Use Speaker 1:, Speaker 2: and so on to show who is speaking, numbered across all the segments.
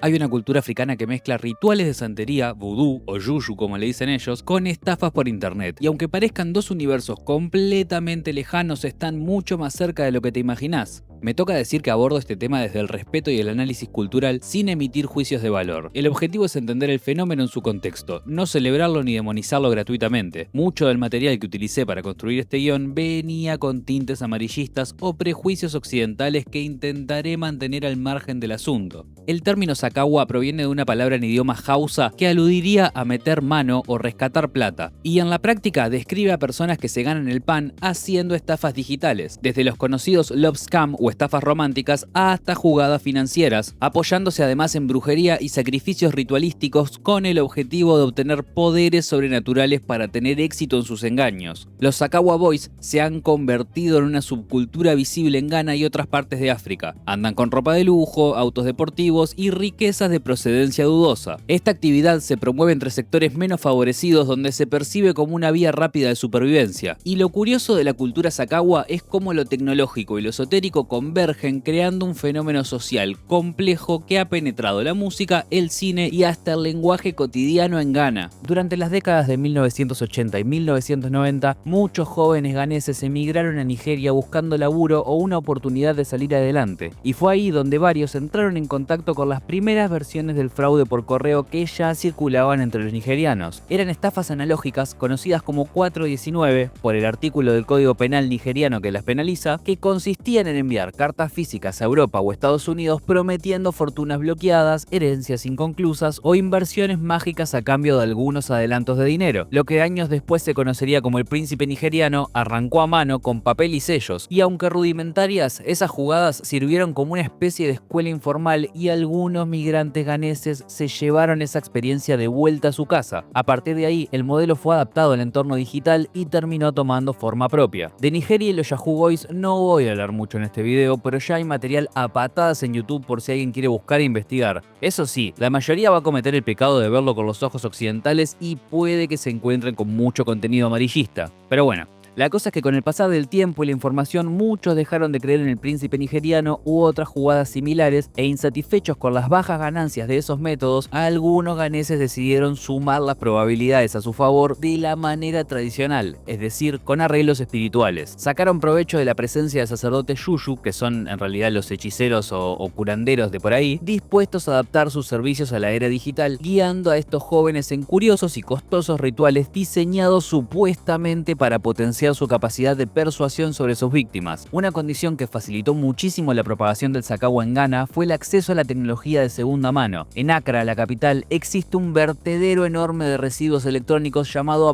Speaker 1: Hay una cultura africana que mezcla rituales de santería, vudú o yuyu como le dicen ellos, con estafas por internet. Y aunque parezcan dos universos completamente lejanos, están mucho más cerca de lo que te imaginás. Me toca decir que abordo este tema desde el respeto y el análisis cultural sin emitir juicios de valor. El objetivo es entender el fenómeno en su contexto, no celebrarlo ni demonizarlo gratuitamente. Mucho del material que utilicé para construir este guión venía con tintes amarillistas o prejuicios occidentales que intentaré mantener al margen del asunto. El término Sacagua proviene de una palabra en idioma hausa que aludiría a meter mano o rescatar plata, y en la práctica describe a personas que se ganan el pan haciendo estafas digitales, desde los conocidos love scam o estafas románticas hasta jugadas financieras, apoyándose además en brujería y sacrificios ritualísticos con el objetivo de obtener poderes sobrenaturales para tener éxito en sus engaños. Los Sacagua Boys se han convertido en una subcultura visible en Ghana y otras partes de África. Andan con ropa de lujo, autos deportivos y riquezas de procedencia dudosa. Esta actividad se promueve entre sectores menos favorecidos donde se percibe como una vía rápida de supervivencia. Y lo curioso de la cultura Sacagua es cómo lo tecnológico y lo esotérico convergen creando un fenómeno social complejo que ha penetrado la música, el cine y hasta el lenguaje cotidiano en Ghana. Durante las décadas de 1980 y 1990, muchos jóvenes ganeses emigraron a Nigeria buscando laburo o una oportunidad de salir adelante. Y fue ahí donde varios entraron en contacto con las primeras versiones del fraude por correo que ya circulaban entre los nigerianos. Eran estafas analógicas conocidas como 419 por el artículo del Código Penal nigeriano que las penaliza, que consistían en enviar cartas físicas a Europa o Estados Unidos prometiendo fortunas bloqueadas, herencias inconclusas o inversiones mágicas a cambio de algunos adelantos de dinero. Lo que años después se conocería como el príncipe nigeriano arrancó a mano con papel y sellos, y aunque rudimentarias, esas jugadas sirvieron como una especie de escuela informal y algunos migrantes ganeses se llevaron esa experiencia de vuelta a su casa. A partir de ahí, el modelo fue adaptado al entorno digital y terminó tomando forma propia. De Nigeria y los Yahoo Boys no voy a hablar mucho en este video, pero ya hay material a patadas en YouTube por si alguien quiere buscar e investigar. Eso sí, la mayoría va a cometer el pecado de verlo con los ojos occidentales y puede que se encuentren con mucho contenido amarillista. Pero bueno, la cosa es que con el pasar del tiempo y la información, muchos dejaron de creer en el príncipe nigeriano u otras jugadas similares, e insatisfechos con las bajas ganancias de esos métodos, algunos ganeses decidieron sumar las probabilidades a su favor de la manera tradicional, es decir, con arreglos espirituales. Sacaron provecho de la presencia de sacerdotes yuyu, que son en realidad los hechiceros o curanderos de por ahí, dispuestos a adaptar sus servicios a la era digital, guiando a estos jóvenes en curiosos y costosos rituales diseñados supuestamente para potenciar su capacidad de persuasión sobre sus víctimas. Una condición que facilitó muchísimo la propagación del Sacagua en Ghana fue el acceso a la tecnología de segunda mano. En Accra, la capital, existe un vertedero enorme de residuos electrónicos llamado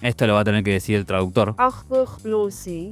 Speaker 1: esto lo va a tener que decir el traductor.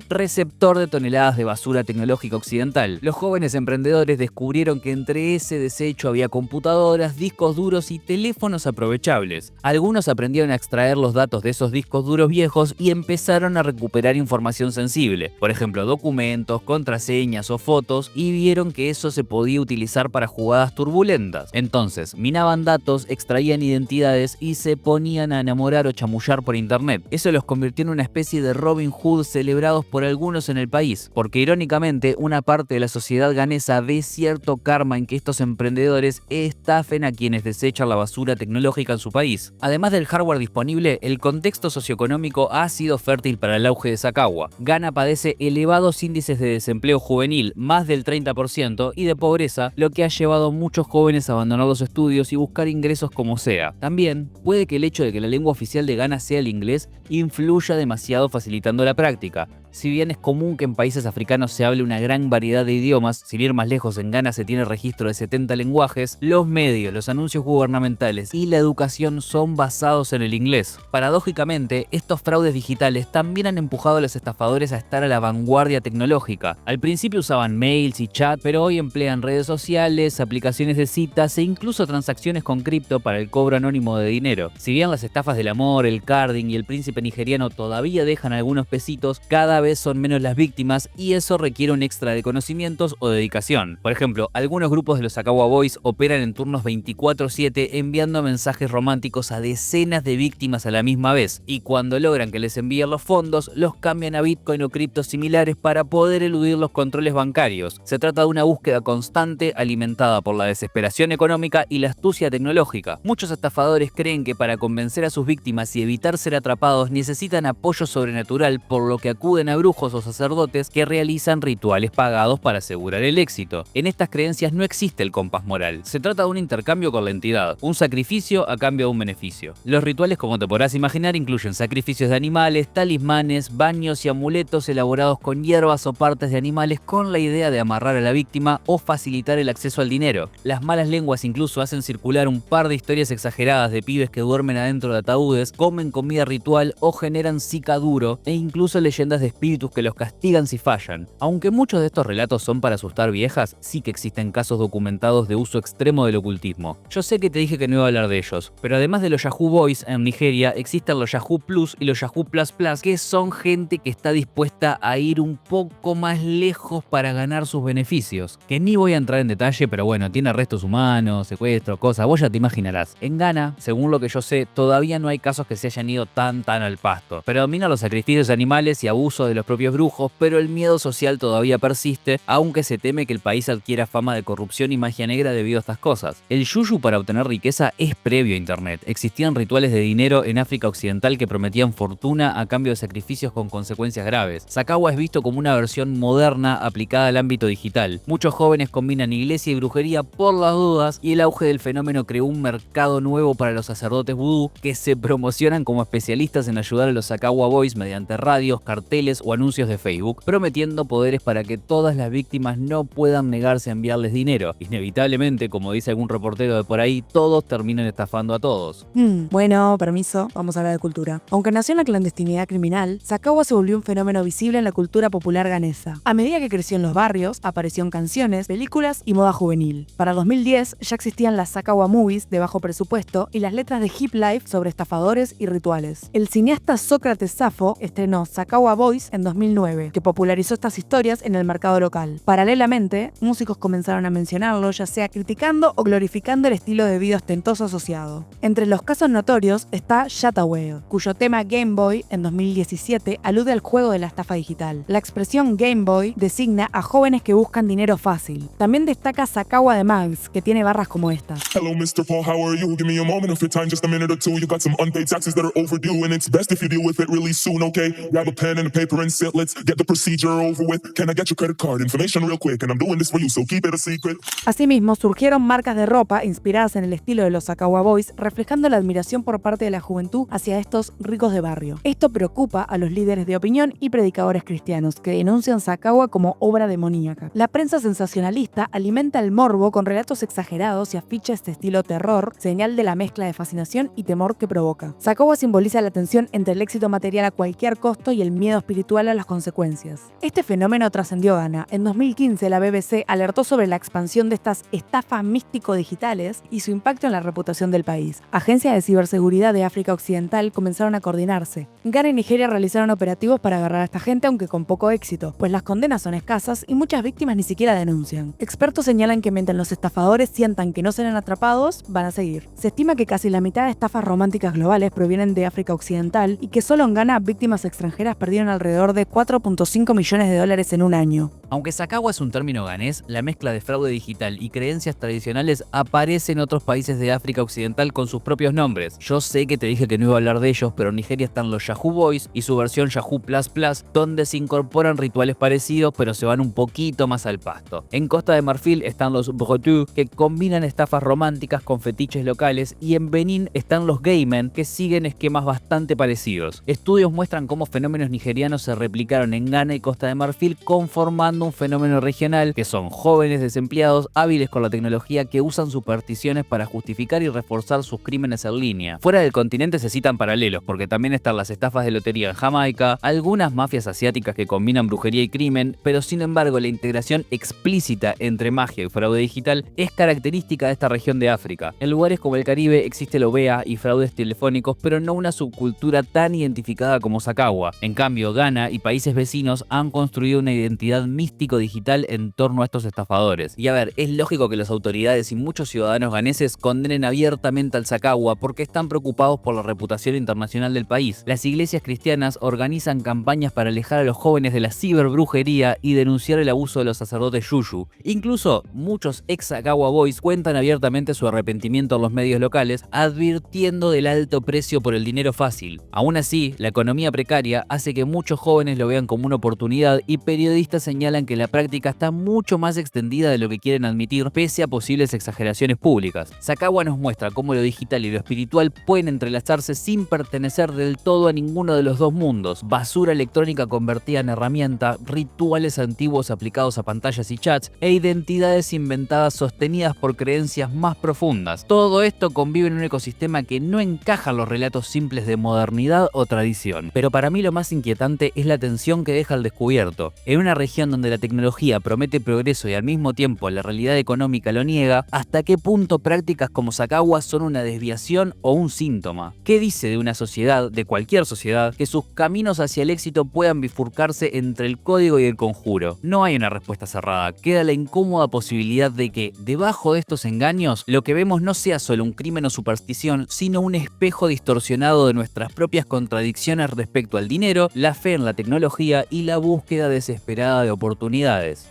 Speaker 1: Receptor de toneladas de basura tecnológica occidental. Los jóvenes emprendedores descubrieron que entre ese desecho había computadoras, discos duros y teléfonos aprovechables. Algunos aprendieron a extraer los datos de esos discos duros viejos y empezaron a recuperar información sensible, por ejemplo documentos, contraseñas o fotos, y vieron que eso se podía utilizar para jugadas turbulentas. Entonces minaban datos, extraían identidades y se ponían a enamorar o chamullar por internet. Eso los convirtió en una especie de Robin Hood celebrados por algunos en el país, porque irónicamente una parte de la sociedad ganesa ve cierto karma en que estos emprendedores estafen a quienes desechan la basura tecnológica en su país. Además del hardware disponible, el contexto socioeconómico ha sido fértil para el auge de Sacagua. Ghana padece elevados índices de desempleo juvenil, más del 30%, y de pobreza, lo que ha llevado a muchos jóvenes a abandonar los estudios y buscar ingresos como sea. También puede que el hecho de que la lengua oficial de Ghana sea el inglés influya demasiado facilitando la práctica. Si bien es común que en países africanos se hable una gran variedad de idiomas, sin ir más lejos, en Ghana se tiene registro de 70 lenguajes, los medios, los anuncios gubernamentales y la educación son basados en el inglés. Paradójicamente, estos fraudes digitales también han empujado a los estafadores a estar a la vanguardia tecnológica. Al principio usaban mails y chat, pero hoy emplean redes sociales, aplicaciones de citas e incluso transacciones con cripto para el cobro anónimo de dinero. Si bien las estafas del amor, el carding y el príncipe nigeriano todavía dejan algunos pesitos, cada vez vez son menos las víctimas y eso requiere un extra de conocimientos o dedicación. Por ejemplo, algunos grupos de los Sakawa Boys operan en turnos 24/7 enviando mensajes románticos a decenas de víctimas a la misma vez, y cuando logran que les envíen los fondos, los cambian a Bitcoin o criptos similares para poder eludir los controles bancarios. Se trata de una búsqueda constante alimentada por la desesperación económica y la astucia tecnológica. Muchos estafadores creen que para convencer a sus víctimas y evitar ser atrapados necesitan apoyo sobrenatural, por lo que acuden a brujos o sacerdotes que realizan rituales pagados para asegurar el éxito. En estas creencias no existe el compás moral. Se trata de un intercambio con la entidad, un sacrificio a cambio de un beneficio. Los rituales, como te podrás imaginar, incluyen sacrificios de animales, talismanes, baños y amuletos elaborados con hierbas o partes de animales con la idea de amarrar a la víctima o facilitar el acceso al dinero. Las malas lenguas incluso hacen circular un par de historias exageradas de pibes que duermen adentro de ataúdes, comen comida ritual o generan zika duro, e incluso leyendas de espíritus que los castigan si fallan. Aunque muchos de estos relatos son para asustar viejas, sí que existen casos documentados de uso extremo del ocultismo. Yo sé que te dije que no iba a hablar de ellos, pero además de los Yahoo Boys en Nigeria, existen los Yahoo Plus y los Yahoo Plus Plus, que son gente que está dispuesta a ir un poco más lejos para ganar sus beneficios. Que ni voy a entrar en detalle, pero bueno, tiene restos humanos, secuestros, cosas, vos ya te imaginarás. En Ghana, según lo que yo sé, todavía no hay casos que se hayan ido tan al pasto. Predominan los sacrificios de animales y abuso de los propios brujos, pero el miedo social todavía persiste, aunque se teme que el país adquiera fama de corrupción y magia negra debido a estas cosas. El yuyu para obtener riqueza es previo a internet. Existían rituales de dinero en África Occidental que prometían fortuna a cambio de sacrificios con consecuencias graves. Sakawa es visto como una versión moderna aplicada al ámbito digital. Muchos jóvenes combinan iglesia y brujería por las dudas, y el auge del fenómeno creó un mercado nuevo para los sacerdotes vudú que se promocionan como especialistas en ayudar a los Sakawa Boys mediante radios, carteles o anuncios de Facebook, prometiendo poderes para que todas las víctimas no puedan negarse a enviarles dinero. Inevitablemente, como dice algún reportero de por ahí, todos terminan estafando a todos.
Speaker 2: Bueno, permiso, vamos a hablar de cultura. Aunque nació en la clandestinidad criminal, Sakawa se volvió un fenómeno visible en la cultura popular ghanesa. A medida que creció en los barrios, apareció en canciones, películas y moda juvenil. Para 2010 ya existían las Sakawa Movies de bajo presupuesto y las letras de Hip Life sobre estafadores y rituales. El cineasta Sócrates Safo estrenó Sakawa Boys en 2009, que popularizó estas historias en el mercado local. Paralelamente, músicos comenzaron a mencionarlo, ya sea criticando o glorificando el estilo de vida ostentoso asociado. Entre los casos notorios está Shatta Whale, cuyo tema Game Boy en 2017 alude al juego de la estafa digital. La expresión Game Boy designa a jóvenes que buscan dinero fácil. También destaca Sakawa de Mags, que tiene barras como estas.
Speaker 3: Hello, Mr. Paul, how are you? Give me a moment of your time, just a minute or two. You got some unpaid taxes that are overdue, and it's best if you deal with it really soon, okay? Grab a pen and a paper and sit, let's get the procedure over with. Can I get your credit card information real quick? And I'm doing this for you, so keep it a secret.
Speaker 2: Asimismo, surgieron marcas de ropa inspiradas en el estilo de los Sakawa Boys, reflejando la admiración por parte de la juventud hacia estos ricos de barrio. Esto preocupa a los líderes de opinión y predicadores cristianos, que denuncian Sakawa como obra demoníaca. La prensa sensacionalista alimenta el morbo con relatos exagerados y afiches de estilo terror, señal de la mezcla de fascinación y temor que provoca. Sakawa simboliza la tensión entre el éxito material a cualquier costo y el miedo espiritual a las consecuencias. Este fenómeno trascendió Ghana. En 2015, la BBC alertó sobre la expansión de estas estafas místico-digitales y su impacto en la reputación del país. Agencias de ciberseguridad de África Occidental comenzaron a coordinarse. Ghana y Nigeria realizaron operativos para agarrar a esta gente, aunque con poco éxito, pues las condenas son escasas y muchas víctimas ni siquiera denuncian. Expertos señalan que mientras los estafadores sientan que no serán atrapados, van a seguir. Se estima que casi la mitad de estafas románticas globales provienen de África Occidental y que solo en Ghana víctimas extranjeras perdieron alrededor de 4.5 millones de dólares en un año.
Speaker 1: Aunque Sakawa es un término ghanés, la mezcla de fraude digital y creencias tradicionales aparece en otros países de África Occidental con sus propios nombres. Yo sé que te dije que no iba a hablar de ellos, pero en Nigeria están los Yahoo Boys y su versión Yahoo Plus Plus, donde se incorporan rituales parecidos, pero se van un poquito más al pasto. En Costa de Marfil están los Brotu, que combinan estafas románticas con fetiches locales, y en Benín están los Gaymen, que siguen esquemas bastante parecidos. Estudios muestran cómo fenómenos nigerianos se replicaron en Ghana y Costa de Marfil, conformando generando un fenómeno regional que son jóvenes desempleados hábiles con la tecnología que usan supersticiones para justificar y reforzar sus crímenes en línea. Fuera del continente se citan paralelos, porque también están las estafas de lotería en Jamaica, algunas mafias asiáticas que combinan brujería y crimen, pero sin embargo la integración explícita entre magia y fraude digital es característica de esta región de África. En lugares como el Caribe existe la OBEA y fraudes telefónicos, pero no una subcultura tan identificada como Sakawa. En cambio, Ghana y países vecinos han construido una identidad místico-digital en torno a estos estafadores. Y a ver, es lógico que las autoridades y muchos ciudadanos ganeses condenen abiertamente al Sakawa porque están preocupados por la reputación internacional del país. Las iglesias cristianas organizan campañas para alejar a los jóvenes de la ciberbrujería y denunciar el abuso de los sacerdotes yuyu. Incluso muchos ex Sakawa Boys cuentan abiertamente su arrepentimiento en los medios locales, advirtiendo del alto precio por el dinero fácil. Aún así, la economía precaria hace que muchos jóvenes lo vean como una oportunidad y periodistas señalan que la práctica está mucho más extendida de lo que quieren admitir, pese a posibles exageraciones públicas. Sakawa nos muestra cómo lo digital y lo espiritual pueden entrelazarse sin pertenecer del todo a ninguno de los dos mundos. Basura electrónica convertida en herramienta, rituales antiguos aplicados a pantallas y chats, e identidades inventadas sostenidas por creencias más profundas. Todo esto convive en un ecosistema que no encaja en los relatos simples de modernidad o tradición. Pero para mí lo más inquietante es la tensión que deja al descubierto. En una región donde la tecnología promete progreso y al mismo tiempo la realidad económica lo niega, ¿hasta qué punto prácticas como Sakawa son una desviación o un síntoma? ¿Qué dice de una sociedad, de cualquier sociedad, que sus caminos hacia el éxito puedan bifurcarse entre el código y el conjuro? No hay una respuesta cerrada, queda la incómoda posibilidad de que, debajo de estos engaños, lo que vemos no sea solo un crimen o superstición, sino un espejo distorsionado de nuestras propias contradicciones respecto al dinero, la fe en la tecnología y la búsqueda desesperada de oportunidades.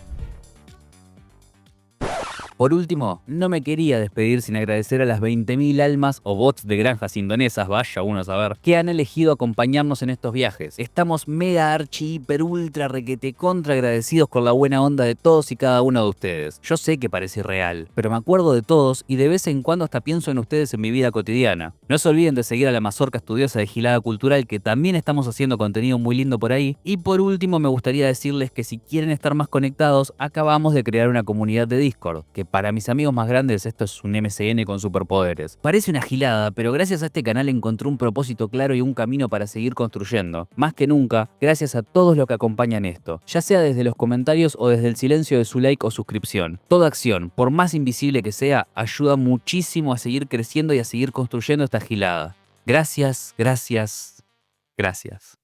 Speaker 1: Por último, no me quería despedir sin agradecer a las 20.000 almas o bots de granjas indonesas, vaya uno a saber, que han elegido acompañarnos en estos viajes. Estamos mega archi hiper ultra requete contra agradecidos con la buena onda de todos y cada uno de ustedes. Yo sé que parece irreal, pero me acuerdo de todos y de vez en cuando hasta pienso en ustedes en mi vida cotidiana. No se olviden de seguir a la Mazorca Estudiosa de Gilada Cultural, que también estamos haciendo contenido muy lindo por ahí. Y por último me gustaría decirles que si quieren estar más conectados, acabamos de crear una comunidad de Discord, que para mis amigos más grandes esto es un MCN con superpoderes. Parece una gilada, pero gracias a este canal encontré un propósito claro y un camino para seguir construyendo. Más que nunca, gracias a todos los que acompañan esto, ya sea desde los comentarios o desde el silencio de su like o suscripción. Toda acción, por más invisible que sea, ayuda muchísimo a seguir creciendo y a seguir construyendo esta gilada. Gracias, gracias, gracias.